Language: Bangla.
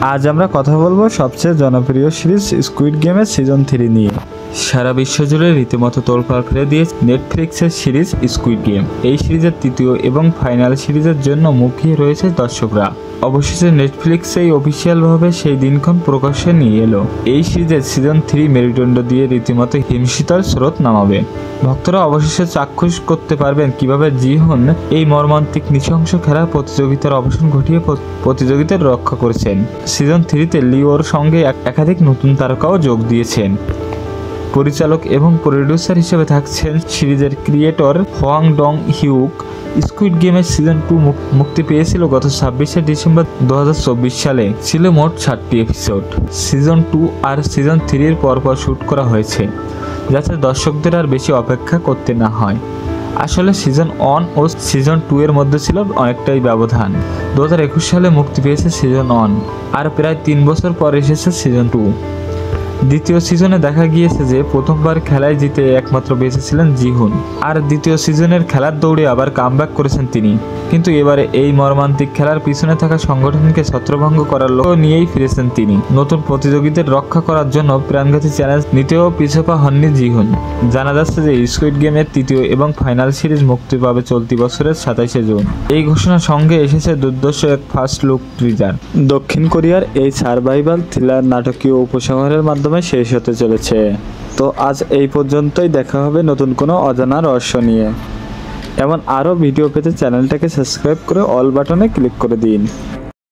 আজ আমরা কথা বলবো সবচেয়ে জনপ্রিয় সিরিজ স্কুইড গেমের সিজন 3 নিয়ে। সারা বিশ্ব জুড়ে রীতিমতো তোলপাড় ফেলে দিয়েছে নেটফ্লিক্সের সিরিজ স্কুইড গেম। এই সিরিজের তৃতীয় এবং ফাইনাল সিরিজের জন্য মুখিয়ে রয়েছে দর্শকরা। অবশেষে নেটফ্লিক্সেই অফিসিয়ালভাবে সেই দিনক্ষণ প্রকাশ্যে নিয়ে এলো। এই সিরিজের সিজন 3 মেরুদণ্ড দিয়ে রীতিমতো হিমশীতল স্রোত নামাবে। ভক্তরা অবশেষে চাক্ষুষ করতে পারবেন কিভাবে জি-হুন এই মর্মান্তিক নৃশংস খেলার প্রতিযোগিতার অবসান ঘটিয়ে প্রতিযোগিতার রক্ষা করেছেন। সিজন 3-তে লিওর সঙ্গে একাধিক নতুন তারকাও যোগ দিয়েছেন। পরিচালক এবং প্রডিউসার হিসেবে থাকছেন সিরিজের ক্রিয়েটর হোয়াং ডং হিউক। স্কুইড গেমের সিজন 2 মুক্তি পেয়েছিল গত 26শে ডিসেম্বর 2024 সালে। ছিল মোট 7টি এপিসোড। সিজন 2 আর সিজন 3-এর পরপর শ্যুট করা হয়েছে, যাতে দর্শকদের আর বেশি অপেক্ষা করতে না হয়। আসলে সিজন 1 ও সিজন 2 এর মধ্যে ছিল অনেকটাই ব্যবধান। 2021 সালে মুক্তি পেয়েছে সিজন 1, আর প্রায় 3 বছর পর এসেছে সিজন 2। দ্বিতীয় সিজনে দেখা গিয়েছে যে প্রথমবার খেলায় জিতে একমাত্র বেঁচে ছিলেন জি-হুন, আর দ্বিতীয় সিজনের খেলার দৌড়ে আবার কামব্যাক করেছেন তিনি। কিন্তু এবারে এই মর্মান্তিক খেলার পিছনে থাকা সংগঠনকে ছত্রভঙ্গ করার লক্ষ্য নিয়েই ফিরেছেন তিনি। নতুন প্রতিযোগীদের রক্ষা করার জন্য প্রাণঘাতী চ্যালেঞ্জ নিতেও পিছপা হননি জি-হুন। জানা যাচ্ছে যে স্কুইড গেমের তৃতীয় এবং ফাইনাল সিরিজ মুক্তি পাবে চলতি বছরের 27শে জুন। এই ঘোষণার সঙ্গে এসেছে দুর্ধর্ষ এক ফার্স্ট লুক টিজার। দক্ষিণ কোরিয়ার এই সার্ভাইভাল থ্রিলার নাটকীয় উপসংহারের মাধ্যমে শেষ হতে চলেছে। তো আজ এই পর্যন্তই। দেখা হবে নতুন কোনো অজানা রহস্য নিয়ে। এমন আরও ভিডিও পেতে চ্যানেলটাকে সাবস্ক্রাইব করে অল বাটনে ক্লিক করে দিন।